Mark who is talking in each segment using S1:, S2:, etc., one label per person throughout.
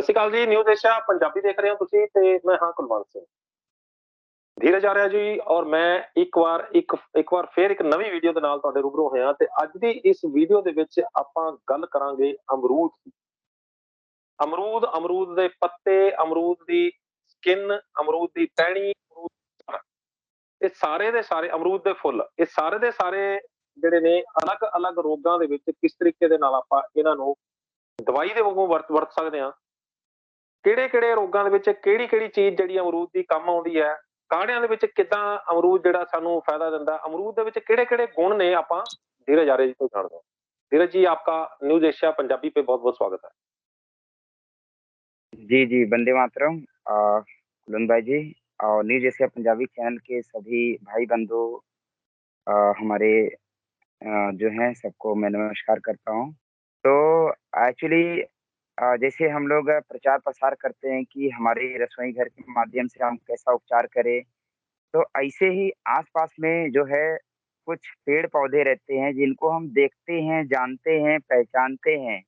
S1: ਸ਼੍ਰੀ ਅਕਾਲ ਜੀ, news Asia Punjabi ਦੇਖ ਰਹੇ ਹੋ ਤੁਸੀਂ ਤੇ ਮੈਂ ਹਾਂ ਕੁਲਵੰਤ ਸਿੰਘ। ਧੀਰਜ ਆਰਿਆ ਜੀ ਔਰ ਮੈਂ ਇੱਕ ਵਾਰ ਫੇਰ ਇੱਕ ਨਵੀਂ ਵੀਡੀਓ ਦੇ ਨਾਲ ਤੁਹਾਡੇ ਰੂਬਰੂ ਹੋਇਆ ਤੇ ਅੱਜ ਦੀ ਇਸ ਵੀਡੀਓ ਦੇ ਵਿੱਚ ਆਪਾਂ ਗੱਲ ਕਰਾਂਗੇ ਅਮਰੂਦ ਦੀ। ਅਮਰੂਦ, ਅਮਰੂਦ ਦੇ ਪੱਤੇ, ਅਮਰੂਦ ਦੀ ਸਕਿਨ, ਅਮਰੂਦ ਦੀ ਟਹਿਣੀ, ਇਹ ਸਾਰੇ ਦੇ ਸਾਰੇ ਅਮਰੂਦ ਦੇ ਫੁੱਲ, ਇਹ ਸਾਰੇ ਦੇ ਸਾਰੇ ਜਿਹੜੇ ਨੇ ਅਲੱਗ-ਅਲੱਗ ਰੋਗਾਂ ਦੇ ਵਿੱਚ ਕਿਸ ਤਰੀਕੇ ਦੇ ਨਾਲ ਆਪਾਂ ਇਹਨਾਂ ਨੂੰ ਦਵਾਈ ਦੇ ਵਾਂਗੂ ਵਰਤ ਸਕਦੇ ਹਾਂ। ਕਿਹੜੇ-ਕਿਹੜੇ ਰੋਗਾਂ ਦੇ ਵਿੱਚ ਕਿਹੜੀ-ਕਿਹੜੀ ਚੀਜ਼ ਜਿਹੜੀ ਅਮਰੂਦ ਦੀ ਕੰਮ ਆਉਂਦੀ ਹੈ। ਕਾੜਿਆਂ ਦੇ ਵਿੱਚ ਕਿੱਦਾਂ ਅਮਰੂਦ ਜਿਹੜਾ ਸਾਨੂੰ ਫਾਇਦਾ ਦਿੰਦਾ, ਅਮਰੂਦ ਦੇ ਵਿੱਚ ਕਿਹੜੇ-ਕਿਹੜੇ ਗੁਣ ਨੇ ਆਪਾਂ धीरज आर्य जी को जान दो। धीरज जी आपका न्यूज एशिया पंजाबी पे बहुत बहुत स्वागत है।
S2: जी, जी, वंदे मातरम कुलन भाई जी और न्यूज़ एशिया पंजाबी चैनल के सभी भाई बंधु हमारे जो हैं सबको मैं नमस्कार करता हूँ। तो एक्चुअली जैसे हम लोग प्रचार-प्रसार करते हैं कि हमारे रसोई घर के माध्यम से हम कैसा उपचार करें, तो ऐसे ही आस-पास में जो है कुछ पेड़-पौधे रहते हैं जिनको हम देखते हैं, जानते हैं, पहचानते हैं।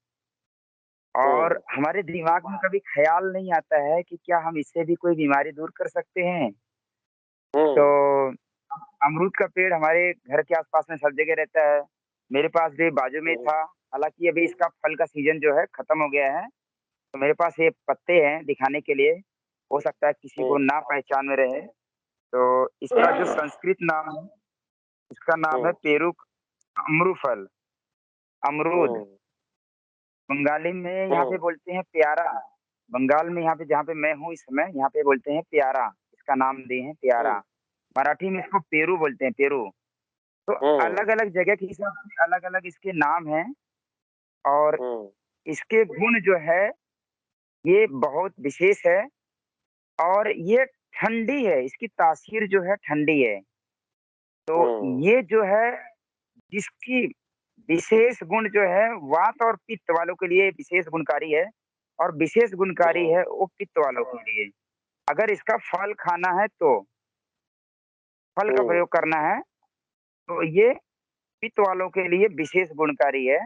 S2: और हमारे दिमाग में कभी ख़्याल नहीं आता है कि क्या हम इससे भी कोई बीमारी दूर कर सकते हैं? तो अमरूद का पेड़ हमारे घर के आस-पास में सब जगह रहता है। मेरे पास भी बाजू में था, हालाँकि अभी इसका फल का सीज़न जो है ख़त्म हो गया है। तो मेरे पास ये पत्ते हैं दिखाने के लिए, हो सकता है किसी को ना पहचान में रहे। तो इसका जो संस्कृत नाम है, इसका नाम है पेरुक अम्रुफल, अमरूद। बंगाली में यहाँ पे बोलते हैं प्यारा। बंगाल में यहाँ पे जहाँ पे मैं हूँ इस समय, यहाँ पे बोलते हैं प्यारा, इसका नाम दिए हैं प्यारा। मराठी में इसको पेरू बोलते हैं, पेरू। तो अलग-अलग जगह के हिसाब से अलग-अलग इसके नाम हैं और इसके गुण जो है, ये बहुत विशेष है और ये ठंडी है, इसकी तासीर जो है ठंडी है। तो ये जो है, जिसकी विशेष गुण जो है वात और पित्त वालों के लिए विशेष गुणकारी है और विशेष गुणकारी है वो पित्त वालों के लिए। अगर इसका फल खाना है तो फल का प्रयोग करना है, तो ये पित्त वालों के लिए विशेष गुणकारी है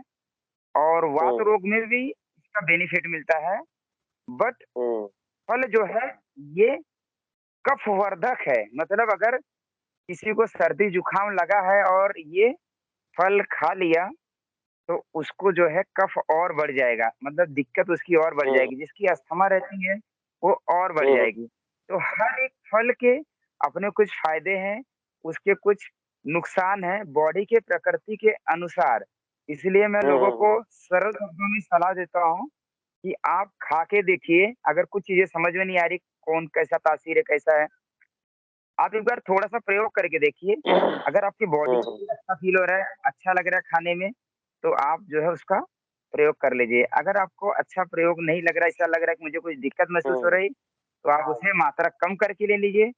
S2: और वात रोग में भी इसका बेनिफिट मिलता है। बट फल जो है ये कफवर्धक है, मतलब अगर किसी को सर्दी-जुकाम लगा है और ये फल खा लिया तो उसको जो है कफ और बढ़ जाएगा, मतलब दिक्कत उसकी और बढ़ जाएगी, जिसकी अस्थमा रहती है वो और बढ़ जाएगी। तो हर एक फल के अपने कुछ फ़ायदे हैं, उसके कुछ नुकसान हैं बॉडी के प्रकृति के अनुसार। इसलिए मैं लोगों को सरल शब्दों में सलाह देता हूँ कि आप खा के देखिए, अगर कुछ चीज़ें समझ में नहीं आ रही, कौन कैसा तासीर है, कैसा है, आप एक बार थोड़ा-सा प्रयोग करके देखिए। अगर आपकी बॉडी को भी अच्छा फ़ील हो रहा है, अच्छा लग रहा है खाने में, तो आप जो है उसका प्रयोग कर लीजिए। अगर आपको अच्छा प्रयोग नहीं लग रहा है, ऐसा लग रहा है कि मुझे कुछ दिक्कत महसूस हो रही, तो आप उसे मात्रा कम करके ले लीजिए।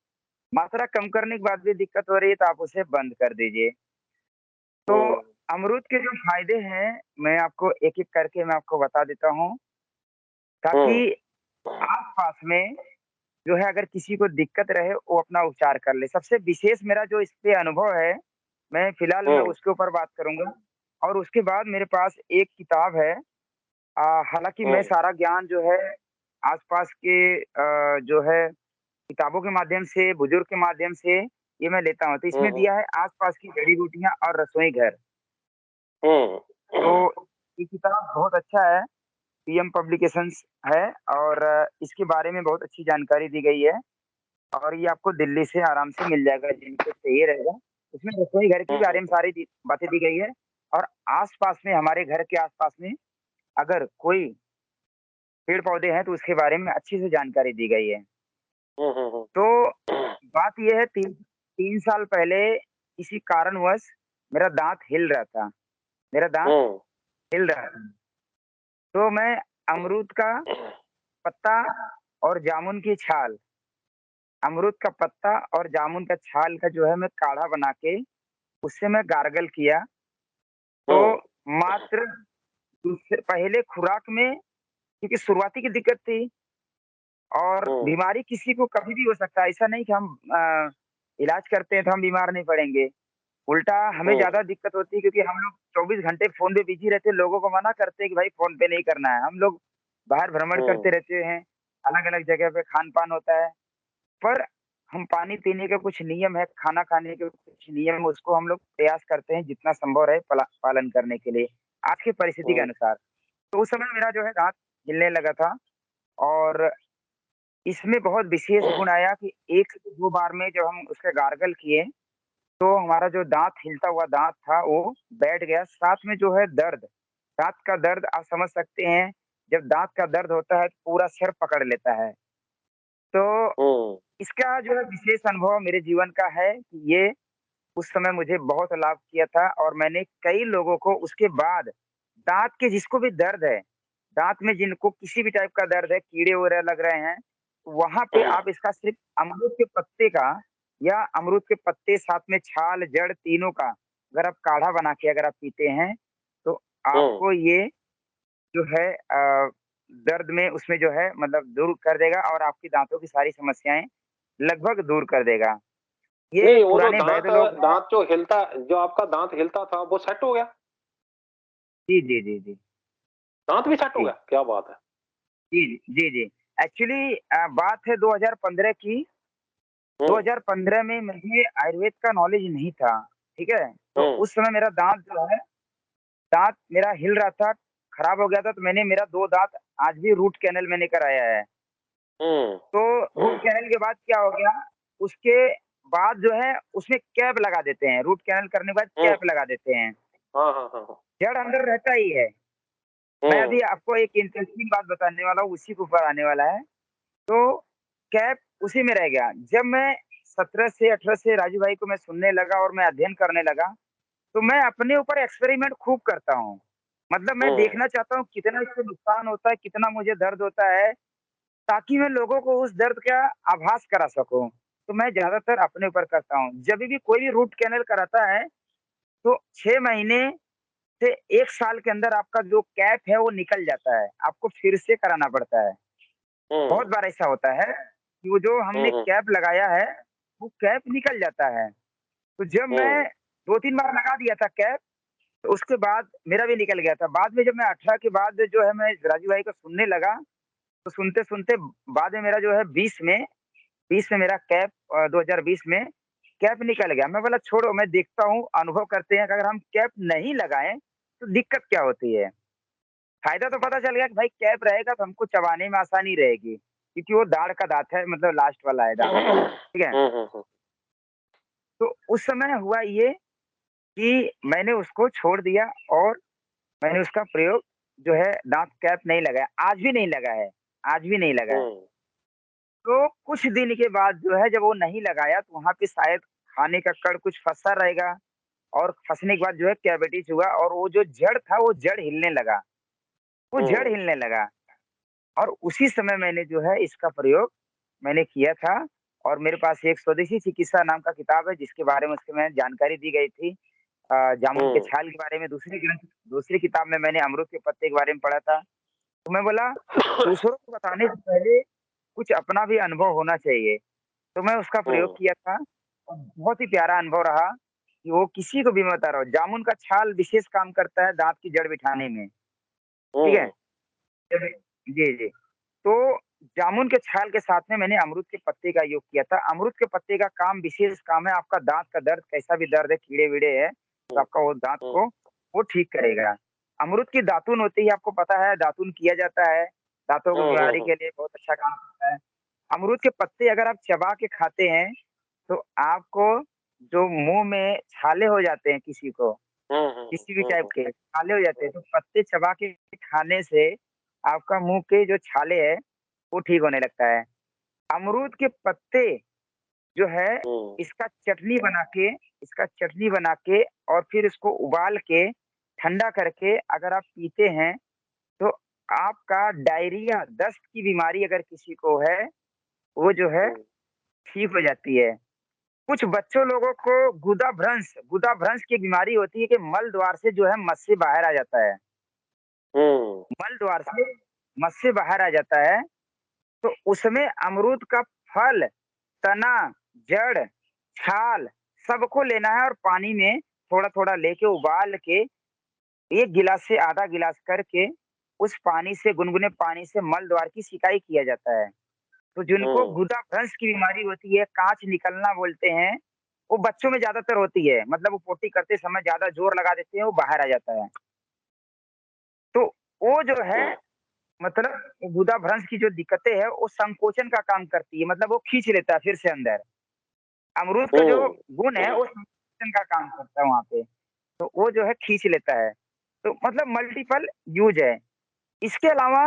S2: मात्रा कम करने के बाद भी दिक्कत हो रही है, तो आप उसे बंद कर दीजिए। तो अमरूद के जो फ़ायदे हैं, मैं आपको एक-एक करके मैं आपको बता देता हूँ, ताकि आस-पास में जो है अगर किसी को दिक्कत रहे, वो अपना उपचार कर ले। सबसे विशेष मेरा जो इस पे अनुभव है, मैं फ़िलहाल मैं उसके ऊपर बात करूँगा और उसके बाद मेरे पास एक किताब है। हालाँकि मैं सारा ज्ञान जो है आस-पास के जो है किताबों के माध्यम से, बुजुर्ग के माध्यम से ये मैं लेता हूँ। तो इसमें दिया है आस-पास की जड़ी-बूटियाँ और रसोई घर। तो ये किताब बहुत अच्छा है, पीएम पब्लिकेशंस है और इसके बारे में बहुत अच्छी जानकारी दी गई है और ये आपको दिल्ली से आराम से मिल जाएगा, जिनको चाहिए रहेगा। इसमें रसोई घर के बारे में सारी बातें दी गई है और आस-पास में, हमारे घर के आस-पास में अगर कोई पेड़-पौधे हैं, तो उसके बारे में अच्छी से जानकारी दी गई है। तो बात ये है 3 साल पहले किसी कारणवश मेरा दाँत हिल रहा था, मेरा दाँत हिल रहा था। तो मैं अमरूद का पत्ता और जामुन की छाल, अमरूद का पत्ता और जामुन का छाल का जो है मैं काढ़ा बना के उससे मैं गार्गल किया। तो मात्र दूसरे पहले खुराक में, क्योंकि शुरुआती की दिक्कत थी और बीमारी किसी को कभी भी हो सकता है, ऐसा नहीं कि हम इलाज करते हैं तो हम बीमार नहीं पड़ेंगे। उल्टा हमें ज़्यादा दिक्कत होती है क्योंकि हम लोग 24 घंटे फ़ोन पे बिज़ी रहते हैं, लोगों को मना करते हैं कि भाई फ़ोन पे नहीं करना है। हम लोग बाहर भ्रमण करते रहते हैं, अलग-अलग जगह पे खान-पान होता है। पर हम पानी पीने के कुछ नियम है, खाना खाने के कुछ नियम है, उसको हम लोग प्रयास करते हैं जितना संभव रहे पालन करने के लिए, आज की परिस्थिति के
S1: हुँ,
S2: अनुसार। तो उस समय मेरा जो है दाँत हिलने लगा था और इसमें बहुत विशेष गुण आया कि 1 से 2 बार में जब हम उसके गार्गल किए, तो हमारा जो दाँत हिलता हुआ दाँत था वो बैठ गया। साथ में जो है दर्द, दाँत का दर्द आप समझ सकते हैं, जब दाँत का दर्द होता है तो पूरा सिर पकड़ लेता है। तो
S1: हुँ,
S2: इसका जो है विशेष अनुभव मेरे जीवन का है कि ये उस समय मुझे बहुत लाभ किया था और मैंने कई लोगों को उसके बाद दाँत के जिसको भी दर्द है, दाँत में जिनको किसी भी टाइप का दर्द है, कीड़े वगैरह लग रहे हैं, वहाँ पे आप इसका सिर्फ़ अमरूद के पत्ते का या अमरूद के पत्ते साथ में छाल, जड़ तीनों का अगर आप काढ़ा बना के अगर आप पीते हैं, तो
S1: हुँ।
S2: आपको ये जो है दर्द में उसमें जो है मतलब दूर कर देगा और आपकी दाँतों की सारी समस्याएँ लगभग दूर कर देगा। ये
S1: नहीं, वो जो
S2: पुराने
S1: दाँत
S2: वैद्य लोग हैं।
S1: दाँत जो आपका दाँत हिलता था, वो सेट हो गया?
S2: जी, जी, जी, जी।
S1: दाँत भी सेट हो
S2: जी।
S1: गया? क्या बात है!
S2: जी, जी, जी। एक्चुअली बात है 2015 की।
S1: हुँ,
S2: 2015 में मुझे आयुर्वेद का नॉलेज नहीं था, ठीक है? तो
S1: हुँ,
S2: उस समय मेरा दाँत जो है, दाँत मेरा हिल रहा था, खराब हो गया था, तो मैंने मेरा 2 दाँत आज भी रूट कैनल मैंने कराया है।
S1: हुँ,
S2: तो रूट कैनल के बाद क्या हो गया, उसके बाद जो है उसमें कैप लगा देते हैं, रूट कैनल करने के बाद
S1: हुँ।
S2: कैप लगा देते हैं।
S1: हाँ, हाँ, हाँ, हाँ।
S2: जड़ अंदर रहता ही है। मैं
S1: हुँ,
S2: अभी आपको एक इंटरेस्टिंग बात बताने वाला हूँ, उसी के ऊपर आने वाला है। तो कैप उसी में रह गया। जब मैं 17 से 18 से राजू भाई को मैं सुनने लगा और मैं अध्ययन करने लगा, तो मैं अपने ऊपर एक्सपेरिमेंट खूब करता हूँ। मतलब मैं
S1: हुँ,
S2: देखना चाहता हूँ कितना इससे नुकसान होता है, कितना मुझे दर्द होता है, ताकि मैं लोगों को उस दर्द का आभास करा सकूँ। तो मैं ज़्यादातर अपने ऊपर करता हूँ। जब भी कोई भी रूट कैनल कराता है, तो 6 महीने से 1 साल के अंदर आपका जो कैप है वो निकल जाता है। आपको फिर से कराना पड़ता है। बहुत
S1: हुँ,
S2: बार ऐसा होता है कि वो जो
S1: हुँ,
S2: हमने
S1: हुँ,
S2: कैप लगाया है, वो कैप निकल जाता है। तो जब मैं
S1: हुँ,
S2: 2-3 बार लगा दिया था कैप, तो उसके बाद मेरा भी निकल गया था। बाद में जब मैं 18 के बाद जो है मैं राजू भाई को सुनने लगा, तो सुनते-सुनते बाद में मेरा जो है 20 में मेरा कैप 2020 में कैप निकल गया। मैं बोला छोड़ो मैं देखता हूँ, अनुभव करते हैं कि अगर हम कैप नहीं लगाएँ, तो दिक्कत क्या होती है। फ़ायदा तो पता चल गया कि भाई कैप रहेगा तो हमको चबाने में आसानी रहेगी, क्योंकि वो दाढ़ का दाँत है मतलब लास्ट वाला है दाँत, ठीक है?
S1: हुँ, हुँ, हुँ।
S2: तो उस समय हुआ ये कि मैंने उसको छोड़ दिया और मैंने उसका प्रयोग जो है दाँत कैप नहीं लगाया, आज भी नहीं लगा है, आज भी नहीं लगा है।
S1: हुँ,
S2: तो कुछ दिन के बाद जो है जब वो नहीं लगाया तो वहाँ पे शायद खाने का कण कुछ फँसा रहेगा और फँसने के बाद जो है कैविटीज़ हुआ और वो जो जड़ था वो जड़ हिलने लगा, वो जड़
S1: हुँ,
S2: हिलने लगा। और उसी समय मैंने जो है इसका प्रयोग मैंने किया था और मेरे पास एक स्वदेशी चिकित्सा नाम का किताब है जिसके बारे में उसमें जानकारी दी गई थी। जामुन के
S1: हुँ,
S2: छाल के बारे में दूसरी किताब में मैंने अमरूद के पत्ते के बारे में पढ़ा था। तो मैं बोला दूसरों को बताने से पहले कुछ अपना भी अनुभव होना चाहिए। तो मैं उसका प्रयोग
S1: हुँ,
S2: किया था और बहुत ही प्यारा अनुभव रहा कि वो किसी को भी मैं बता रहा हूँ। जामुन का छाल विशेष काम करता है दाँत की जड़ बिठाने में, ठीक है?
S1: हुँ,
S2: जी, जी। तो जामुन के छाल के साथ में मैंने अमरूद के पत्ते का योग किया था। अमरूद के पत्ते का काम विशेष काम है आपका दाँत का दर्द कैसा भी दर्द है, कीड़े-वीड़े है, तो
S1: हुँ,
S2: आपका वो दाँत
S1: हुँ,
S2: को वो ठीक करेगा। अमरूद की दातुन होती है, आपको पता है दातुन किया जाता है, दाँतों को
S1: हुँ, हुँ,
S2: बीमारी
S1: हुँ,
S2: के लिए बहुत अच्छा काम करता है। अमरूद के पत्ते अगर आप चबा के खाते हैं, तो आपको जो मुँह में छाले हो जाते हैं
S1: हुँ, हुँ,
S2: किसी भी
S1: हुँ,
S2: टाइप
S1: हुँ,
S2: के छाले हो जाते हैं, तो पत्ते चबा के खाने से आपका मुँह के जो छाले हैं, वो ठीक होने लगता है। अमरूद के पत्ते जो है
S1: हुँ,
S2: इसका चटनी बना के इसका चटनी बना के और फिर इसको उबाल के, ठंडा करके अगर आप पीते हैं, तो आपका डायरिया, दस्त की बीमारी अगर किसी को है, वो जो है
S1: हुँ,
S2: ठीक हो जाती है। कुछ बच्चों लोगों को गुदा भ्रंश की बीमारी होती है कि मल द्वार से जो है मस्से बाहर आ जाता है।
S1: हुँ,
S2: मल द्वार से मस्से बाहर आ जाता है, तो उसमें अमरूद का फल, तना, जड़, छाल सबको लेना है और पानी में थोड़ा-थोड़ा लेके उबाल के 1 गिलास से आधा गिलास करके उस पानी से, गुनगुने पानी से मल द्वार की सिकाई किया जाता है। तो जिनको
S1: हुँ,
S2: गुदा भ्रंश की बीमारी होती है, कांच निकलना बोलते हैं, वो बच्चों में ज़्यादातर होती है। मतलब वो पोटी करते समय ज़्यादा जोर लगा देते हैं, वो बाहर आ जाता है। तो वो जो है,
S1: हुँ,
S2: मतलब गुदा भ्रंश की जो दिक्कतें हैं, वो संकोचन का काम करती है, मतलब वो खींच लेता है फिर से अंदर। अमरूद का जो
S1: हुँ,
S2: गुण है, वो संकोचन का काम करता है वहाँ पे, तो वो जो है खींच लेता है। तो मतलब मल्टीपल यूज़ है। इसके अलावा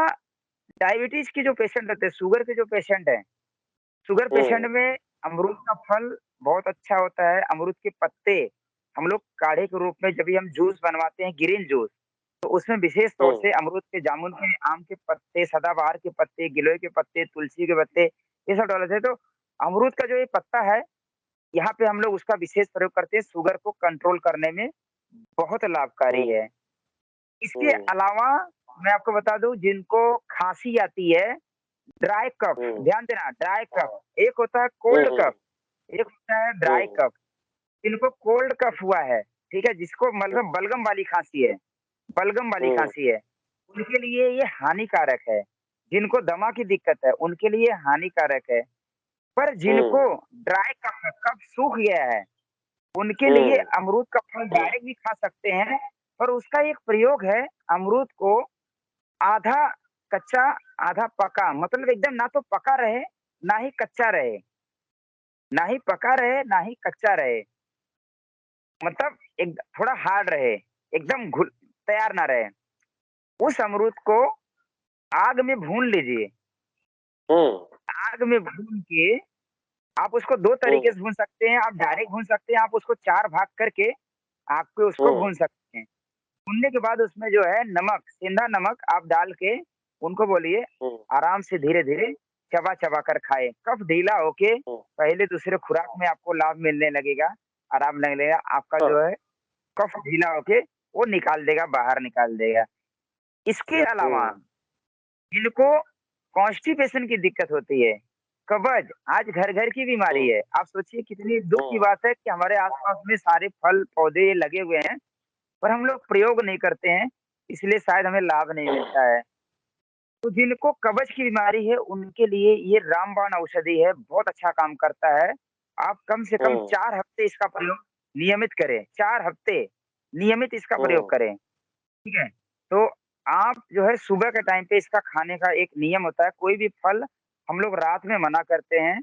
S2: डायबिटीज़ के जो पेशेंट रहते हैं, शुगर के जो पेशेंट हैं, शुगर पेशेंट
S1: हुँ,
S2: में अमरूद का फल बहुत अच्छा होता है। अमरूद के पत्ते हम लोग काढ़े के रूप में जब भी हम जूस बनवाते हैं, ग्रीन जूस, तो उसमें विशेष तौर
S1: हुँ,
S2: से अमरूद के, जामुन के, आम के पत्ते, सदाबहार के पत्ते, गिलोय के पत्ते, तुलसी के पत्ते, ये सब डाले थे। तो अमरूद का जो ये पत्ता है, यहाँ पे हम लोग उसका विशेष प्रयोग करते हैं, शुगर को कंट्रोल करने में बहुत लाभकारी
S1: हुँ,
S2: है। इसके
S1: हुँ,
S2: अलावा मैं आपको बता दूँ, जिनको खाँसी आती है, ड्राई कफ,
S1: हुँ,
S2: ध्यान देना, ड्राई कफ, एक होता है
S1: हुँ,
S2: कोल्ड
S1: हुँ,
S2: कफ, एक होता है ड्राई
S1: हुँ,
S2: कफ। जिनको कोल्ड कफ हुआ है, ठीक है, जिसको मतलब बलगम वाली खाँसी है, बलगम वाली
S1: हुँ,
S2: खाँसी है, उनके लिए ये हानिकारक है। जिनको दमा की दिक्कत है, उनके लिए हानिकारक है। पर जिनको
S1: हुँ,
S2: ड्राई कफ है, कफ सूख गया है, उनके लिए
S1: हुँ,
S2: अमरूद का फल डायरेक्ट भी खा सकते हैं। पर उसका एक प्रयोग है, अमरूद को आधा कच्चा, आधा पका, मतलब एकदम ना तो पका रहे, ना ही कच्चा रहे, ना ही पका रहे, ना ही कच्चा रहे। मतलब एक थोड़ा हार्ड रहे, एकदम घुल तैयार ना रहे। उस अमरूद को आग में भून लीजिए।
S1: हुँ,
S2: आग में भून के आप उसको 2 तरीके
S1: हुँ,
S2: से भून सकते हैं, आप डायरेक्ट भून सकते हैं, आप उसको 4 भाग करके आप पे उसको
S1: हुँ,
S2: भून सकते हैं। भूनने के बाद उसमें जो है नमक, सेंधा नमक आप डाल के उनको बोलिए
S1: हुँ,
S2: आराम से धीरे-धीरे चबा-चबा कर खाएँ। कफ ढीला होके
S1: हुँ,
S2: पहले-दूसरे खुराक में आपको लाभ मिलने लगेगा, आराम लगने लगेगा। आपका
S1: हाँ,
S2: जो है कफ ढीला होके वो निकाल देगा, बाहर निकाल देगा। इसके अलावा
S1: हुँ,
S2: जिनको कॉन्स्टिपेशन की दिक्कत होती है, कब्ज आज घर-घर की बीमारी
S1: हुँ,
S2: है। आप सोचिए कितनी दुःख की
S1: हुँ,
S2: बात है कि हमारे आस-पास में सारे फल-पौधे लगे हुए हैं, पर हम लोग प्रयोग नहीं करते हैं, इसलिए शायद हमें लाभ नहीं मिलता है। तो जिनको कब्ज की बीमारी है, उनके लिए ये रामबाण औषधि है, बहुत अच्छा काम करता है। आप कम से कम
S1: हुँ,
S2: 4 हफ्ते इसका प्रयोग नियमित करें, 4 हफ्ते नियमित इसका प्रयोग
S1: हुँ,
S2: करें, ठीक है? तो आप जो है सुबह के टाइम पे इसका खाने का एक नियम होता है, कोई भी फल हम लोग रात में मना करते हैं,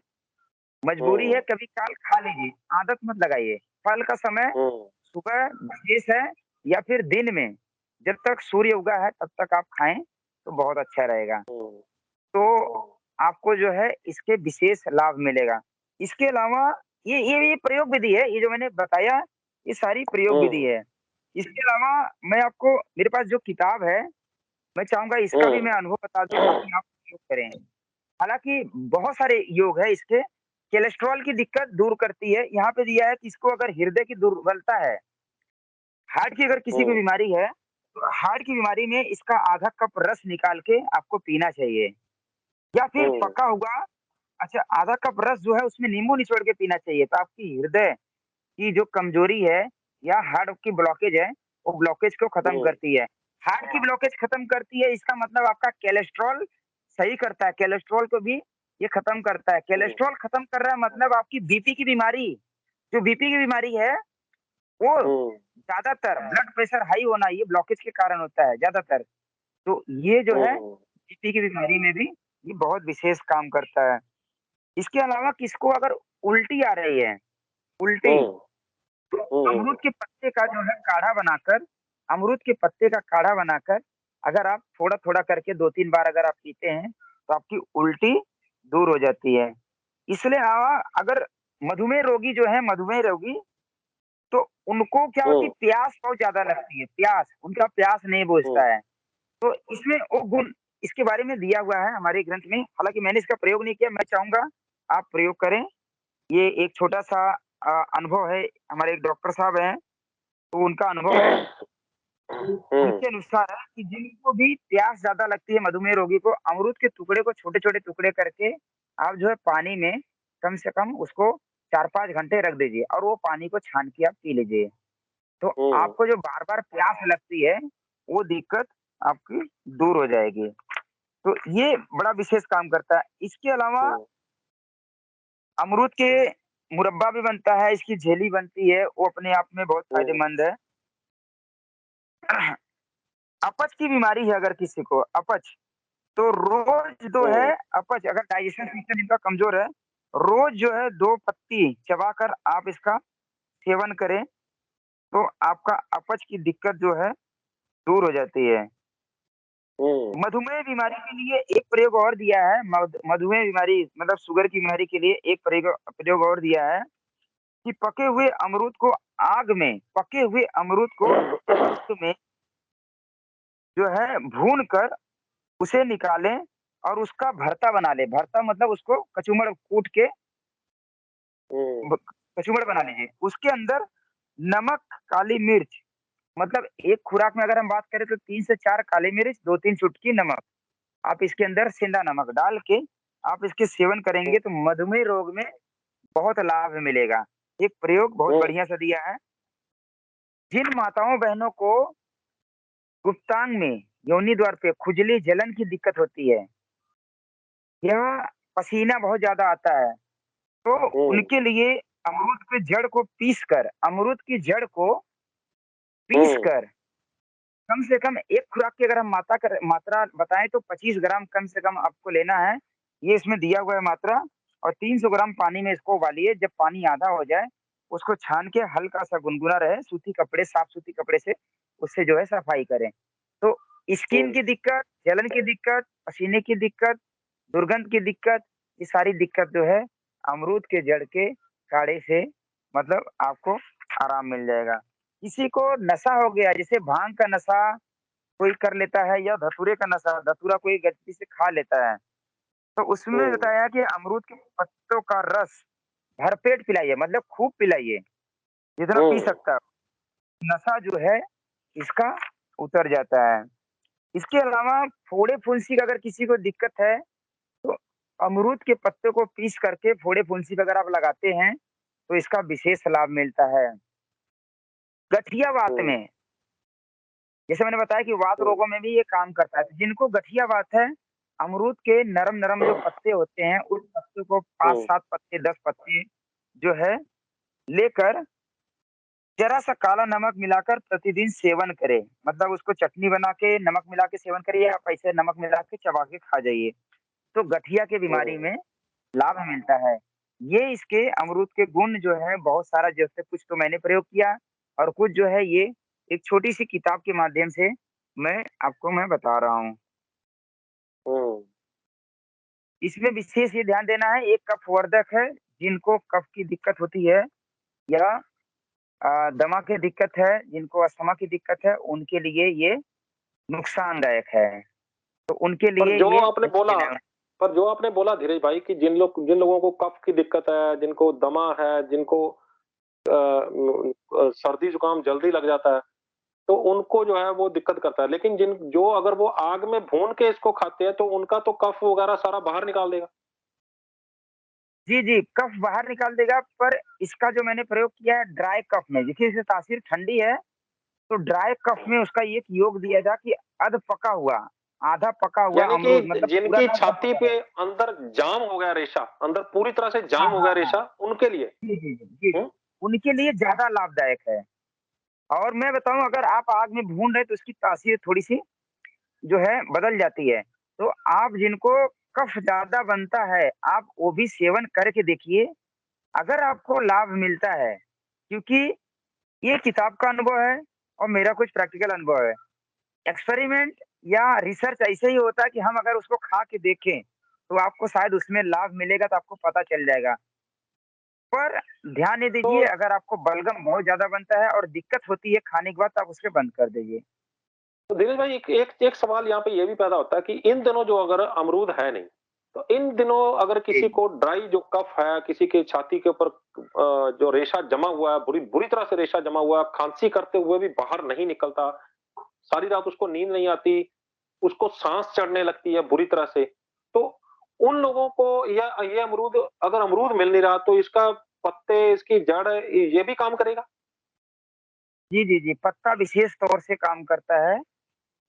S2: मजबूरी है
S1: हुँ,
S2: कभी-कभार खा लीजिए, आदत मत लगाइए। फल का समय
S1: हुँ,
S2: सुबह विशेष है या फिर दिन में, जब तक सूर्य उगा है तब तक आप खाएँ, तो बहुत अच्छा रहेगा।
S1: हुँ,
S2: तो आपको जो है इसके विशेष लाभ मिलेगा। इसके अलावा ये प्रयोग विधि है, ये जो मैंने बताया, ये सारी प्रयोग विधि
S1: हुँ,
S2: है। इसके अलावा मैं आपको, मेरे पास जो किताब है, मैं चाहूँगा इसका भी
S1: हुँ,
S2: मैं अनुभव बता दूँ ताकि आप प्रयोग करें। हालाँकि बहुत सारे योग है इसके, कोलेस्ट्रॉल की दिक्कत दूर करती है। यहाँ पे दिया है कि इसको अगर हृदय की दुर्बलता है, हार्ट की अगर किसी को
S1: हुँ,
S2: बीमारी है, तो हार्ट की बीमारी में इसका आधा कप रस निकाल के आपको पीना चाहिए। या फिर
S1: हुँ,
S2: पका हुआ, अच्छा, आधा कप रस जो है उसमें नींबू निचोड़ के पीना चाहिए, तो आपकी हृदय की जो कमजोरी है या हार्ट की ब्लॉकेज है, वो ब्लॉकेज को खत्म
S1: हुँ,
S2: करती है। हार्ट की ब्लॉकेज खत्म करती है, इसका मतलब आपका कोलेस्ट्रॉल सही करता है, कोलेस्ट्रॉल को भी ये खत्म करता है।
S1: हुँ,
S2: कोलेस्ट्रॉल खत्म कर रहा है मतलब आपकी बीपी की बीमारी, जो बीपी की बीमारी है, वो
S1: हुँ,
S2: ज़्यादातर ब्लड प्रेशर हाई होना ये ब्लॉकेज के कारण होता है ज़्यादातर। तो ये जो है
S1: हुँ,
S2: बीपी की बीमारी में भी ये बहुत विशेष काम करता है। इसके अलावा किसको अगर उल्टी आ रही है, उल्टी,
S1: हुँ,
S2: तो
S1: हुँ,
S2: अमरूद के पत्ते का जो है काढ़ा बनाकर, अमरूद के पत्ते का काढ़ा बनाकर अगर आप थोड़ा-थोड़ा करके 2-3 बार अगर आप पीते हैं, तो आपकी उल्टी दूर हो जाती है। इसलिए अगर मधुमेह रोगी जो है, मधुमेह रोगी, तो उनको क्या होती है,
S1: हुँ,
S2: प्यास बहुत ज़्यादा लगती है, प्यास, उनका प्यास नहीं
S1: हुँ,
S2: बुझता है। तो इसमें वो गुण इसके बारे में दिया हुआ है हमारे ग्रंथ में, हालाँकि मैंने इसका प्रयोग नहीं किया, मैं चाहूँगा आप प्रयोग करें। ये एक छोटा-सा अनुभव है, हमारे एक डॉक्टर साहब हैं, तो उनका अनुभव है।
S1: हुँ,
S2: उनके अनुसार है कि जिनको भी प्यास ज़्यादा लगती है मधुमेह रोगी को, अमरूद के टुकड़े को छोटे-छोटे टुकड़े करके आप जो है पानी में कम से कम उसको 4-5 घंटे रख दीजिए और वो पानी को छान के आप पी लीजिए। तो
S1: हुँ,
S2: आपको जो बार-बार प्यास लगती है, वो दिक्कत आपकी दूर हो जाएगी। तो ये बड़ा विशेष काम करता है। इसके अलावा
S1: हुँ,
S2: अमरूद के मुरब्बा भी बनता है, इसकी जेली बनती है, वो अपने आप में बहुत
S1: हुँ,
S2: फ़ायदेमंद है। अपच की बीमारी है अगर किसी को अपच, तो रोज़ जो है
S1: हुँ,
S2: अपच अगर डाइजेशन सिस्टम इनका कमज़ोर है, रोज़ जो है 2 पत्ती चबाकर आप इसका सेवन करें, तो आपका अपच की दिक्कत जो है दूर हो जाती है।
S1: हुँ,
S2: मधुमेह बीमारी के लिए एक प्रयोग और दिया है, मधुमेह बीमारी मतलब शुगर की बीमारी के लिए एक प्रयोग और दिया है कि पके हुए अमरूद को रक्त में जो है भून कर उसे निकालें और उसका भरता बना लें। भरता मतलब उसको कचूमड़ कूट के
S1: हुँ,
S2: ब कचूमड़ बना लीजिए। उसके अंदर नमक, काली मिर्च मतलब एक खुराक में अगर हम बात करें तो 3 से 4 काली मिर्च, 2-3 चुटकी नमक। आप इसके अंदर सेंधा नमक डाल के आप इसके सेवन
S1: हुँ,
S2: करेंगे तो मधुमेह रोग में बहुत लाभ मिलेगा। एक प्रयोग बहुत
S1: हुँ,
S2: बढ़िया सा दिया है। जिन माताओं-बहनों को गुप्तांग में, योनि द्वार पे खुजली, जलन की दिक्कत होती है या पसीना बहुत ज़्यादा आता है, तो
S1: हुँ,
S2: उनके लिए अमरूद की जड़ को पीस
S1: हुँ,
S2: कर कम से कम एक खुराक की अगर हम मात्रा बताएँ तो 25 ग्राम कम से कम आपको लेना है। ये इसमें दिया हुआ है मात्रा और 300 ग्राम पानी में इसको उबालिए। जब पानी आधा हो जाए, उसको छान के हल्का-सा गुनगुना रहे, साफ सूती कपड़े से उससे जो है सफाई करें। तो स्किन
S1: हुँ,
S2: की दिक्कत, जलन की दिक्कत, पसीने की दिक्कत, दुर्गंध की दिक्कत, ये सारी दिक्कत जो है अमरूद के जड़ के काढ़े से मतलब आपको आराम मिल जाएगा। किसी को नशा हो गया, जैसे भांग का नशा कोई कर लेता है या धतूरे का नशा, धतूरा कोई गलती से खा लेता है, तो उसमें
S1: हुँ,
S2: बताया कि अमरूद के पत्तों का रस भरपेट पिलाइए, मतलब खूब पिलाइए, जितना पी
S1: हुँ,
S2: सकता है। नशा जो है इसका उतर जाता है। इसके अलावा फोड़े-फुंसी का अगर किसी को दिक्कत है, तो अमरूद के पत्तों को पीस करके फोड़े-फुंसी पे अगर आप लगाते हैं, तो इसका विशेष लाभ मिलता है। गठिया वात
S1: हुँ,
S2: में, जैसे मैंने बताया कि वात
S1: हुँ,
S2: रोगों में भी ये काम करता है। तो जिनको गठिया वात है, अमरूद के नरम-नरम जो पत्ते होते हैं, उस पत्ते को
S1: हुँ,
S2: 5-7 पत्ते, 10 पत्ते जो है लेकर ज़रा-सा काला नमक मिलाकर प्रतिदिन सेवन करें। मतलब उसको चटनी बना के नमक मिला के सेवन करिए, आप ऐसे नमक मिला के चबा के खा जाइए। तो गठिया की बीमारी
S1: हुँ,
S2: में लाभ मिलता है। ये इसके अमरूद के गुण जो हैं बहुत सारा, जैसे कुछ तो मैंने प्रयोग किया और कुछ जो है ये एक छोटी-सी किताब के माध्यम से मैं बता रहा हूँ।
S1: हुँ,
S2: इसमें विशेष ये ध्यान देना है, एक कफ वर्धक है, जिनको कफ की दिक्कत होती है या दमा की दिक्कत है, जिनको अस्थमा की दिक्कत है, उनके लिए ये नुकसानदायक है। तो उनके
S1: पर
S2: लिए
S1: जो
S2: ये
S1: आपने बोला
S2: बेहतरीन है।
S1: पर जो आपने बोला धीरज भाई कि जिन लोगों को कफ की दिक्कत है, जिनको दमा है, जिनको सर्दी जुकाम जल्दी लग जाता है, तो उनको जो है वो दिक्कत करता है। लेकिन जो अगर वो आग में भून के इसको खाते हैं तो उनका तो कफ वगैरह सारा बाहर निकाल देगा।
S2: जी, जी, कफ बाहर निकाल देगा, पर इसका जो मैंने प्रयोग किया है ड्राई कफ में, देखिए इससे तासीर ठंडी है, तो ड्राई कफ में उसका एक योग दिया था कि अध पका हुआ, आधा पका हुआ
S1: यानी
S2: अमरूद
S1: कि
S2: मतलब पूरा
S1: जिनकी
S2: ना एकदम
S1: छाती
S2: पका
S1: पे
S2: रहे।
S1: अंदर जाम हो गया रेशा, अंदर पूरी तरह से
S2: हाँ,
S1: जाम हो
S2: हाँ,
S1: गया
S2: हाँ।
S1: रेशा, उनके लिए।
S2: जी, जी, जी, जी, जी।
S1: हुँ,
S2: उनके लिए ज़्यादा लाभदायक है और मैं बताऊँ अगर आप आग में भून रहे हैं तो उसकी तासीर थोड़ी-सी जो है बदल जाती है। तो आप जिनको कफ ज़्यादा बनता है, आप वो भी सेवन करके देखिए, अगर आपको लाभ मिलता है, क्योंकि ये किताब का अनुभव है और मेरा कुछ प्रैक्टिकल अनुभव है। एक्सपेरिमेंट या रिसर्च ऐसे ही होता है कि हम अगर उसको खा के देखें, तो आपको शायद उसमें लाभ मिलेगा तो आपको पता चल जाएगा। पर ध्यान ये
S1: तो
S2: दीजिए अगर आपको बलगम बहुत ज़्यादा बनता है और दिक्कत होती है खाने के बाद तो आप उसे बंद कर दीजिए।
S1: धीरज भाई एक एक एक सवाल यहाँ पे ये भी पैदा होता है कि इन दिनों जो अगर अमरूद है नहीं, तो इन दिनों अगर किसी
S2: जी,
S1: को ड्राई जो कफ है, किसी के छाती के ऊपर जो रेशा जमा हुआ है, बुरी बुरी तरह से रेशा जमा हुआ है, खाँसी करते हुए भी बाहर नहीं निकलता, सारी रात उसको नींद नहीं आती, उसको साँस चढ़ने लगती है बुरी तरह से। तो उन लोगों को ये अमरूद अगर अमरूद मिल नहीं रहा तो इसका पत्ते, इसकी जड़ ये भी काम करेगा?
S2: जी, जी, जी, पत्ता विशेष तौर से काम करता है।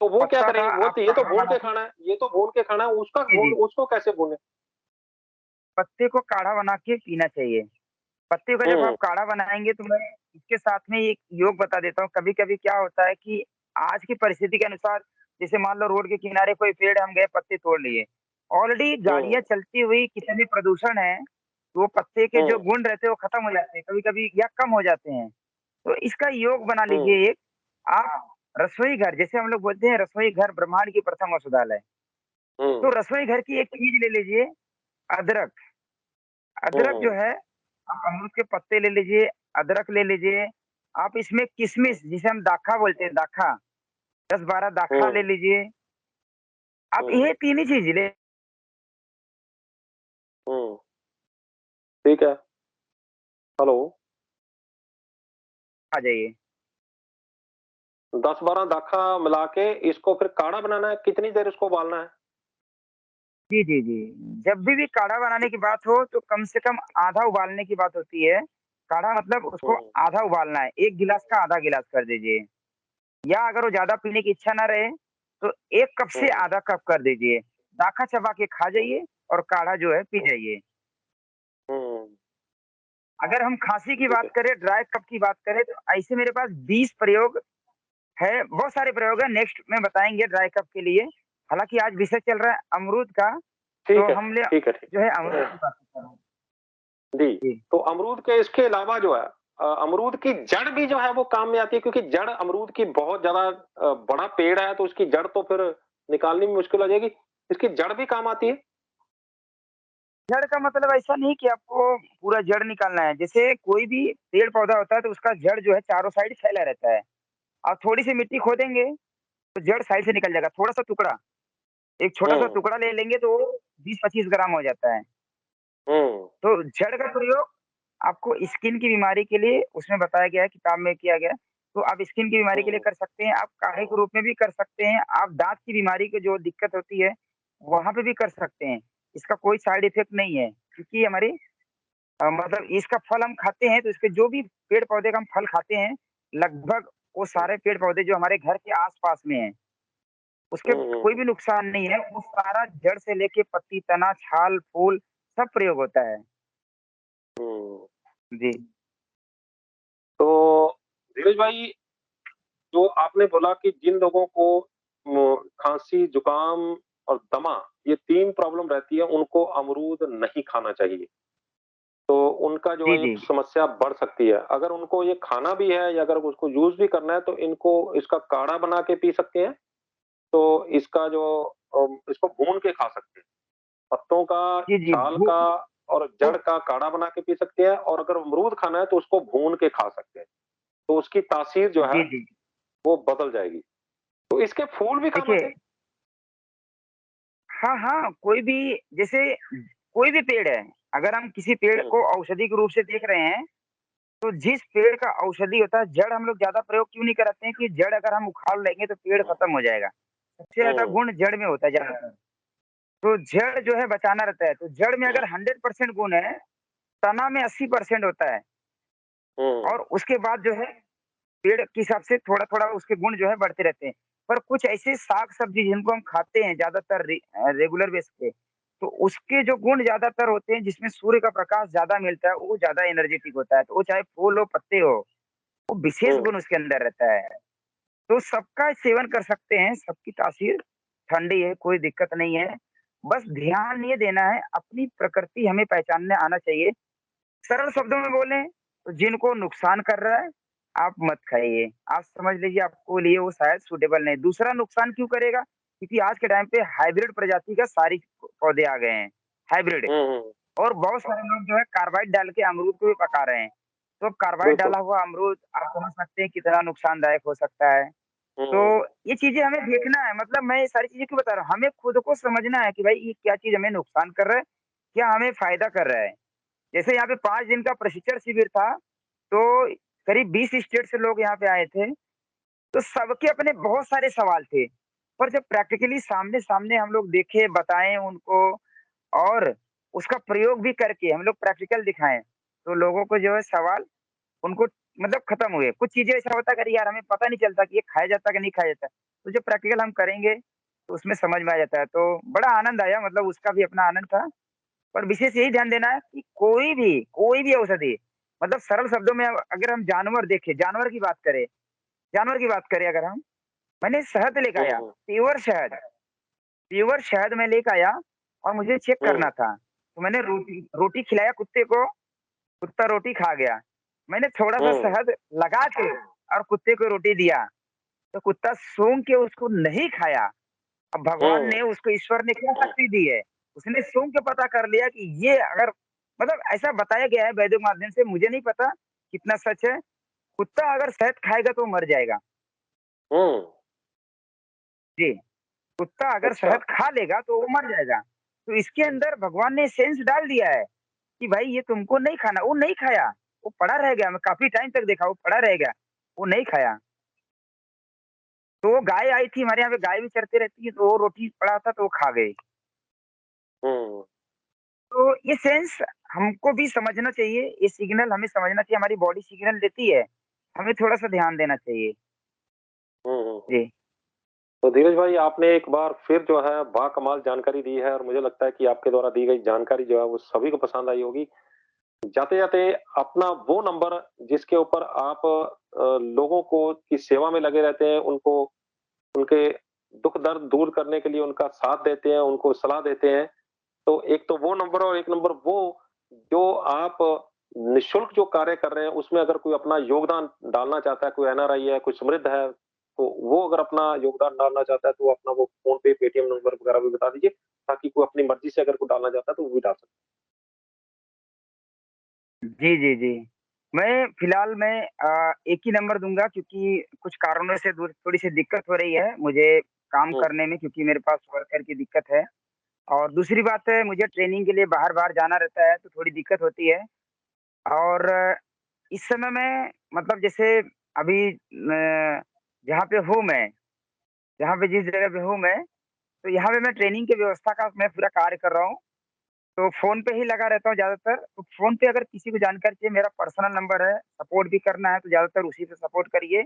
S1: तो वो क्या
S2: पत्ता
S1: करें?
S2: का
S1: वो
S2: आप
S1: तो ये तो
S2: काढ़ा
S1: भून
S2: बना
S1: के
S2: के
S1: खाना है, ये तो भून के खाना है,
S2: जी, जी।
S1: उसको कैसे भूनें?
S2: पत्ते को काढ़ा बना के पीना चाहिए। पत्ते का जब आप
S1: हुँ,
S2: काढ़ा बनाएँगे तो मैं इसके साथ में एक योग बता देता हूँ। कभी-कभी क्या होता है कि आज की परिस्थिति के अनुसार जैसे मान लो रोड के किनारे कोई पेड़ है, हम गए पत्ते तोड़ लिए। ऑलरेडी गाड़ियाँ
S1: हुँ,
S2: चलती हुई कितने भी प्रदूषण है, तो वो पत्ते के जो
S1: हुँ,
S2: गुण रहते हैं वो खत्म हो जाते हैं, कभी-कभी या कम हो जाते हैं। तो इसका योग बना
S1: हुँ,
S2: लीजिए एक, आप रसोई घर जैसे हम लोग बोलते हैं रसोई घर ब्रह्मांड की प्रथम औषधालय। तो
S1: हुँ,
S2: रसोई घर की एक चीज़ ले लीजिए, अदरक। अदरक जो
S1: हुँ,
S2: है, आप अमरूद के पत्ते ले लीजिए, अदरक ले लीजिए, आप इसमें किशमिश जिसे हम दाखा बोलते हैं, दाखा, 10-12 दाखा ले
S1: हुँ,
S2: लीजिए। आप
S1: हुँ,
S2: ये 3 ही चीज़ ले
S1: हुँ, ठीक है। हेलो,
S2: आ जाइए।
S1: 10-12 दाखा मिला के इसको फिर काढ़ा बनाना है, कितनी देर इसको उबालना है?
S2: जी, जी, जी। जब भी काढ़ा बनाने की बात हो तो कम से कम आधा उबालने की बात होती है। काढ़ा मतलब उसको
S1: हुँ,
S2: आधा उबालना है, 1 गिलास का आधा गिलास कर दीजिए। या अगर वो ज़्यादा पीने की इच्छा ना रहे, तो 1 कप से
S1: हुँ,
S2: आधा कप कर दीजिए। दाखा चबा के खा
S1: हुँ,
S2: जाइए और काढ़ा जो है पी
S1: हुँ,
S2: जाइए।
S1: हुँ,
S2: अगर हम खाँसी की
S1: ठीक
S2: बात
S1: है।
S2: करें, ड्राई कफ़ की बात करें, तो ऐसे मेरे पास 20 प्रयोग है, बहुत सारे प्रयोग हैं, नेक्स्ट में बताएँगे ड्राई कफ़ के लिए। हालाँकि आज विषय चल रहा है अमरूद का, तो
S1: ठीक है,
S2: हम ले
S1: ठीक है, ठीक
S2: जो है
S1: है।
S2: अमरूद की बात कर रहे हैं।
S1: जी,
S2: जी।
S1: तो अमरूद के इसके अलावा जो है अमरूद की जड़ भी जो है वो काम में आती है क्योंकि जड़ अमरूद की बहुत ज़्यादा बड़ा पेड़ है तो उसकी जड़ तो फिर निकालनी भी मुश्किल हो जाएगी। इसकी जड़ भी काम आती है?
S2: जड़ का मतलब ऐसा नहीं कि आपको पूरा जड़ निकालना है, जैसे कोई भी पेड़-पौधा होता है, तो उसका जड़ जो है चारों साइड फैला रहता है। आप थोड़ी-सी मिट्टी खोदेंगे, तो जड़ साइड से निकल जाएगा, थोड़ा-सा टुकड़ा, एक छोटा-सा
S1: हुँ,
S2: टुकड़ा ले लेंगे तो वो 20-25 ग्राम हो जाता है।
S1: हुँ,
S2: तो जड़ का प्रयोग आपको स्किन की बीमारी के लिए उसमें बताया गया है, किताब में किया गया है। तो आप स्किन की बीमारी के लिए
S1: हुँ,
S2: कर सकते हैं, आप काढ़े के रूप में भी कर सकते हैं, आप दाँत की बीमारी की जो दिक्कत होती है, वहाँ पे भी कर सकते हैं। इसका कोई साइड इफ़ेक्ट नहीं है, क्योंकि हमारी मतलब इसका फल हम खाते हैं, तो इसके जो भी पेड़-पौधे का हम फल खाते हैं, लगभग वो
S1: हुँ,
S2: सारे पेड़-पौधे जो हमारे घर के आस-पास में हैं, उसके
S1: हुँ,
S2: कोई
S1: हुँ,
S2: भी नुकसान नहीं है, वो सारा जड़ से लेके पत्ती, तना, छाल, फूल सब प्रयोग होता है।
S1: हुँ।
S2: जी।
S1: तो धीरज भाई जो आपने बोला कि जिन लोगों को खाँसी, जुकाम और दमा ये 3 प्रॉब्लम रहती है, उनको अमरूद नहीं खाना चाहिए। तो उनका जो
S2: जी,
S1: है ये
S2: जी।
S1: समस्या बढ़ सकती है। अगर उनको ये खाना भी है या अगर उसको यूज़ भी करना है तो इनको इसका काढ़ा बना के पी सकते हैं। तो इसका जो इसको भून के खा सकते हैं। पत्तों का,
S2: जी, जी।
S1: छाल का और
S2: वो
S1: जड़ का काढ़ा बना के पी सकते हैं और अगर अमरूद खाना है तो उसको भून के खा सकते हैं। तो उसकी तासीर जो है
S2: जी, जी।
S1: वो बदल जाएगी। तो इसके फूल भी काम आते
S2: देखिए
S1: हैं?
S2: हाँ, हाँ, कोई भी जैसे कोई भी पेड़ है, अगर हम किसी पेड़
S1: हुँ,
S2: को औषधि के रूप से देख रहे हैं, तो जिस पेड़ का औषधि होता है, जड़ हम लोग ज़्यादा प्रयोग क्यों नहीं कराते हैं कि जड़ अगर हम उखाड़ लेंगे तो पेड़
S1: हुँ,
S2: खत्म हो जाएगा। सबसे ज़्यादा
S1: हुँ,
S2: गुण जड़ में होता है ज़्यादातर। तो जड़ जो है बचाना रहता है, तो जड़ में अगर 100% गुण है, तना में 80% होता है
S1: हुँ,
S2: और उसके बाद जो है पेड़ के हिसाब से थोड़ा-थोड़ा उसके गुण जो है बढ़ते रहते हैं। पर कुछ ऐसे साग-सब्ज़ी जिनको हम खाते हैं ज़्यादातर रेगुलर बेस पे, तो उसके जो गुण ज़्यादातर होते हैं जिसमें सूर्य का प्रकाश ज़्यादा मिलता है, वो ज़्यादा एनर्जेटिक होता है। तो वो चाहे फूल हो, पत्ते हो, वो विशेष
S1: हुँ,
S2: गुण उसके अंदर रहता है। तो सबका सेवन कर सकते हैं, सबकी तासीर ठंडी है, कोई दिक्कत नहीं है। बस ध्यान ये देना है, अपनी प्रकृति हमें पहचानने आना चाहिए। सरल शब्दों में बोलें तो जिनको नुकसान कर रहा है, आप मत खाइए। आप समझ लीजिए आपको लिए वो शायद सूटेबल नहीं। दूसरा नुकसान क्यों करेगा? क्योंकि आज के टाइम पे हाइब्रिड प्रजाति का सारी पौधे आ गए हैं, हाइब्रिड
S1: हुँ, हुँ,
S2: और बहुत सारे लोग जो है कार्बाइड डाल के अमरूद को भी पका रहे हैं। तो कार्बाइड
S1: बिल्कुल।
S2: डाला हुआ अमरूद आप समझ सकते हैं कितना नुकसानदायक हो सकता है। तो
S1: हुँ,
S2: ये चीज़ें हमें देखना है मतलब मैं ये सारी चीज़ें क्यों बता रहा हूँ, हमें खुद को समझना है कि भाई ये क्या चीज़ हमें नुकसान कर रहा है, क्या हमें फ़ायदा कर रहा है। जैसे यहाँ पे 5 दिन का प्रशिक्षण शिविर था, तो करीब 20 स्टेट से लोग यहाँ पे आए थे, तो सबके अपने बहुत सारे सवाल थे। पर जब प्रैक्टिकली सामने-सामने हम लोग देखे, बताएँ उनको और उसका प्रयोग भी करके हम लोग प्रैक्टिकल दिखाएँ, तो लोगों को जो है सवाल उनको मतलब खत्म हुए। कुछ चीज़ें ऐसा होता है कि अरे यार हमें पता नहीं चलता कि ये खाया जाता है कि नहीं खाया जाता है। तो जब प्रैक्टिकल हम करेंगे, तो उसमें समझ में आ जाता है। तो बड़ा आनंद आया, मतलब उसका भी अपना आनंद था। और विशेष यही ध्यान देना है कि कोई भी औषधि, मतलब सरल शब्दों में अगर हम जानवर की बात करें अगर हम, मैंने शहद लेके आया,
S1: हुँ,
S2: प्योर शहद मैं लेके आया और मुझे चेक
S1: हुँ,
S2: करना था। तो मैंने रोटी रोटी खिलाया कुत्ते को, कुत्ता रोटी खा गया। मैंने थोड़ा-सा
S1: हुँ,
S2: शहद लगा के और कुत्ते को रोटी दिया, तो कुत्ता सूंघ के उसको नहीं खाया। अब भगवान
S1: हुँ,
S2: ने उसको, ईश्वर ने क्या शक्ति दी है, उसने सूंघ के पता कर लिया कि ये अगर, मतलब ऐसा बताया गया है वैद्य के माध्यम से, मुझे नहीं पता कितना सच है, कुत्ता अगर शहद खाएगा तो वो मर जाएगा।
S1: हुँ,
S2: जी, कुत्ता अगर
S1: अच्छा।
S2: शहद खा लेगा तो वो मर जाएगा। तो इसके अंदर भगवान ने सेंस डाल दिया है कि भाई ये तुमको नहीं खाना, वो नहीं खाया, वो पड़ा रह गया, मैं काफ़ी टाइम तक देखा वो पड़ा रह गया, वो नहीं खाया। तो वो गाय आई थी, हमारे यहाँ पे गाय भी चरती रहती है, तो वो रोटी पड़ा था तो वो खा गई।
S1: हुँ,
S2: तो ये सेंस हमको भी समझना चाहिए, ये सिग्नल हमें समझना चाहिए, हमारी बॉडी सिग्नल देती है, हमें थोड़ा-सा ध्यान देना चाहिए।
S1: हुँ, हुँ, हुँ।
S2: जी।
S1: तो धीरज भाई आपने एक बार फिर जो है बाकमाल जानकारी दी है और मुझे लगता है कि आपके द्वारा दी गई जानकारी जो है वो सभी को पसंद आई होगी। जाते-जाते अपना वो नंबर जिसके ऊपर आप लोगों को की सेवा में लगे रहते हैं, उनको उनके दुःख-दर्द दूर करने के लिए उनका साथ देते हैं, उनको सलाह देते हैं। तो एक तो वो नंबर और एक नंबर वो जो आप निःशुल्क जो कार्य कर रहे हैं, उसमें अगर कोई अपना योगदान डालना चाहता है, कोई एनआरआई है, कोई समृद्ध है, तो वो अगर अपना योगदान डालना चाहता है, तो वो अपना वो फ़ोन पे, पेटीएम नंबर वगैरह भी बता दीजिए, ताकि कोई अपनी मर्ज़ी से अगर कोई डालना चाहता है, तो वो भी डाल सकता
S2: जी, जी, जी। मैं फिलहाल एक ही नंबर दूँगा, क्योंकि कुछ कारणों से दूर थोड़ी-सी दिक्कत हो रही है मुझे काम
S1: है। हुँ,
S2: करने में, क्योंकि मेरे पास वर्कर की दिक्कत है। और दूसरी बात है, मुझे ट्रेनिंग के लिए बाहर-बाहर जाना रहता है, तो थोड़ी दिक्कत होती है। और इस समय मैं, मतलब जैसे अभी जहाँ पे हूँ मैं, जहाँ पे जिस जगह पे हूँ मैं, तो यहाँ पे मैं ट्रेनिंग की व्यवस्था का मैं पूरा कार्य कर रहा हूँ। तो फ़ोन पे ही लगा रहता हूँ ज़्यादातर। तो फ़ोन पे अगर किसी को जानकारी चाहिए, मेरा पर्सनल नंबर है, सपोर्ट भी करना है तो ज़्यादातर उसी पे सपोर्ट करिए।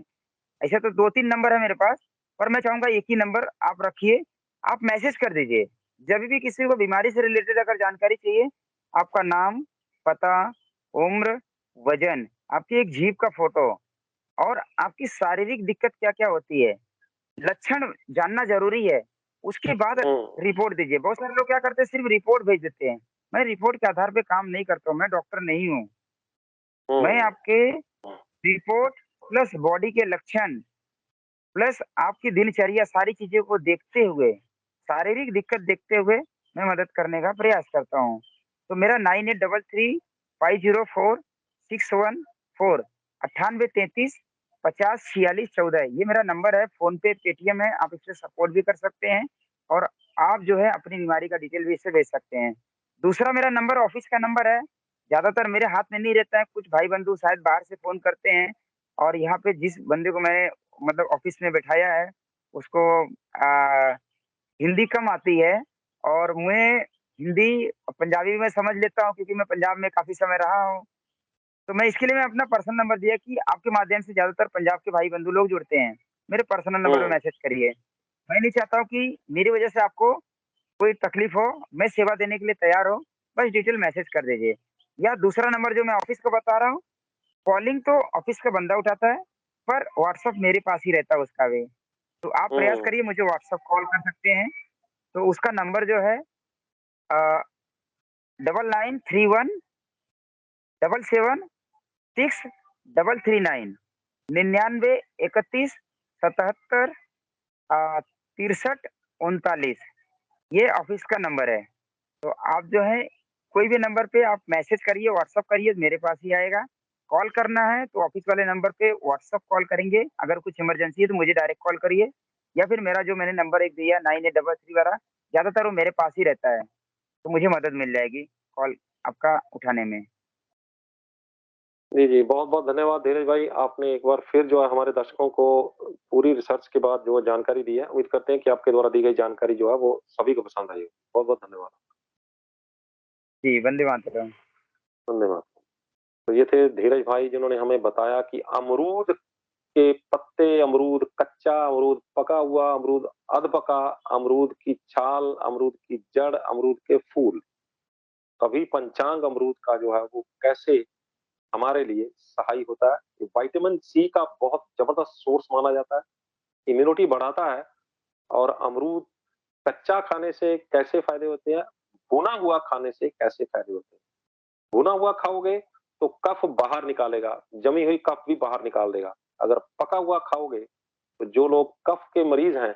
S2: ऐसे तो 2-3 नंबर है मेरे पास, पर मैं चाहूँगा एक ही नंबर आप रखिए, आप मैसेज कर दीजिए। जब भी किसी को बीमारी से रिलेटेड अगर जानकारी चाहिए, आपका नाम, पता, उम्र, वज़न, आपकी एक जीभ का फ़ोटो और आपकी शारीरिक दिक्कत क्या-क्या होती है, लक्षण जानना ज़रूरी है। उसके बाद
S1: हुँ,
S2: रिपोर्ट दीजिए। बहुत सारे लोग क्या करते हैं, सिर्फ़ रिपोर्ट भेज देते हैं। मैं रिपोर्ट के आधार पे काम नहीं करता हूँ, मैं डॉक्टर नहीं हूँ। मैं
S1: हुँ,
S2: आपके रिपोर्ट प्लस बॉडी के लक्षण प्लस आपकी दिनचर्या, सारी चीज़ों को देखते हुए, शारीरिक दिक्कत देखते हुए मैं मदद करने का प्रयास करता हूँ। तो मेरा 9833 504 614 9833 50 46 14 ये मेरा नंबर है, फ़ोन पे, पेटीएम है, आप इससे सपोर्ट भी कर सकते हैं और आप जो है अपनी बीमारी का डिटेल भी इससे भेज सकते हैं। दूसरा मेरा नंबर ऑफ़िस का नंबर है, ज़्यादातर मेरे हाथ में नहीं रहता है, कुछ भाई-बंधु शायद बाहर से फ़ोन करते हैं और यहाँ पे जिस बंदे को मैंने, मतलब ऑफ़िस में बैठाया है, उसको हिंदी कम आती है और मैं हिंदी पंजाबी में समझ लेता हूँ, क्योंकि मैं पंजाब में काफ़ी समय रहा हूँ। तो मैं इसके लिए मैं अपना पर्सनल नंबर दिया कि आपके माध्यम से ज़्यादातर पंजाब के भाई-बंधु लोग जुड़ते हैं। मेरे पर्सनल नंबर पे
S1: हुँ,
S2: मैसेज करिए। मैं नहीं चाहता हूँ कि मेरी वज़ह से आपको कोई तकलीफ़ हो, मैं सेवा देने के लिए तैयार हूँ, बस डिटेल मैसेज कर दीजिए। या दूसरा नंबर जो मैं ऑफ़िस का बता रहा हूँ, कॉलिंग तो ऑफ़िस का बंदा उठाता है, पर व्हाट्सएप मेरे पास ही रहता है उसका भी। तो आप प्रयास
S1: हुँ,
S2: करिए, मुझे व्हाट्सएप कॉल कर सकते हैं। तो उसका नंबर जो है अ, 9931 77 6 339 99 31 77 63 39 ये ऑफिस का नंबर है। तो आप जो है कोई भी नंबर पे आप मैसेज करिए, व्हाट्सएप करिए, मेरे पास ही आएगा। कॉल करना है तो ऑफिस वाले नंबर पे व्हाट्सएप कॉल करेंगे, अगर कुछ इमरजेंसी है तो मुझे डायरेक्ट कॉल करिए या फिर मेरा जो मैंने नंबर एक दिया 9833 वाला, ज़्यादातर वो मेरे पास ही रहता है, तो मुझे मदद मिल जाएगी कॉल आपका उठाने में।
S1: जी, जी। बहुत-बहुत धन्यवाद धीरज भाई। आपने एक बार फिर जो है हमारे दर्शकों को पूरी रिसर्च के बाद जो जानकारी दी है। उम्मीद करते हैं कि आपके द्वारा दी गई जानकारी जो है वो सभी को पसंद आई हो। बहुत-बहुत धन्यवाद।
S2: जी, वंदे मातरम।
S1: धन्यवाद। तो ये थे धीरज भाई जिन्होंने हमें बताया कि अमरूद के पत्ते, अमरूद कच्चा अमरूद, पका हुआ अमरूद, अध पका अमरूद की छाल, अमरूद की जड़, अमरूद के फूल, कभी पंचांग अमरूद का जो है वो कैसे हमारे लिए सहाय होता है। ये विटामिन सी का बहुत जबरदस्त सोर्स माना जाता है, इम्यूनिटी बढ़ाता है। और अमरूद कच्चा खाने से कैसे फायदे होते हैं, भुना हुआ खाने से कैसे फायदे होते हैं। भुना हुआ खाओगे तो कफ बाहर निकालेगा, जमी हुई कफ भी बाहर निकाल देगा। अगर पका हुआ खाओगे तो जो लोग कफ के मरीज हैं,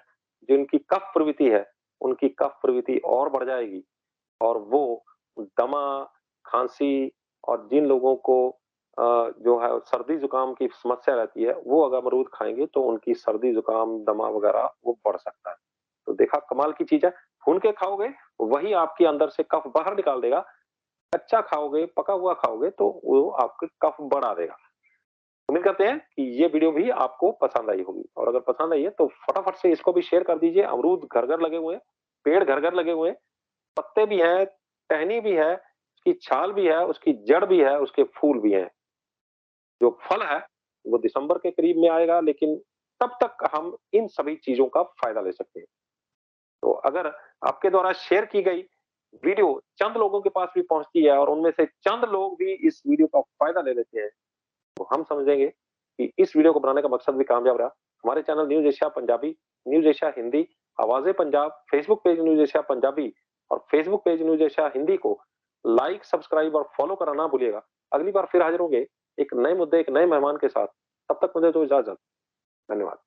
S1: जिनकी कफ प्रवृत्ति है, उनकी कफ प्रवृत्ति और बढ़ जाएगी और वो दमा, खांसी और जिन लोगों को जो है सर्दी जुकाम की समस्या रहती है, वो अगर अमरूद खाएंगे तो उनकी सर्दी जुकाम, दमा वगैरह वो बढ़ सकता है। तो देखा कमाल की चीज है, भून के खाओगे वही आपके अंदर से कफ बाहर निकाल देगा, कच्चा खाओगे, पका हुआ खाओगे तो वो आपके कफ बढ़ा देगा। उम्मीद करते हैं कि ये वीडियो भी आपको पसंद आई होगी और अगर पसंद आई है तो फटाफट से इसको भी शेयर कर दीजिए। अमरूद घर-घर लगे हुए हैं, पेड़ घर-घर लगे हुए हैं, पत्ते भी हैं, टहनी भी है, उसकी छाल भी है, उसकी जड़ भी है, उसके फूल भी हैं। जो फल है वो दिसंबर के करीब में आएगा, लेकिन तब तक हम इन सभी चीजों का फायदा ले सकते हैं। तो अगर आपके द्वारा शेयर की गई वीडियो चंद लोगों के पास भी पहुंचती है और उनमें से चंद लोग भी इस वीडियो का फायदा ले लेते हैं, तो हम समझेंगे कि इस वीडियो को बनाने का मकसद भी कामयाब रहा। हमारे channel news Asia Punjabi, news Asia Hindi, आवाज़ें Punjab, Facebook page news Asia Punjabi और Facebook page news Asia Hindi को लाइक, सब्सक्राइब और फॉलो करना ना भूलिएगा। अगली बार फिर हाजिर होंगे एक नए मुद्दे, एक नए मेहमान के साथ। तब तक मुझे दो इजाज़त। धन्यवाद।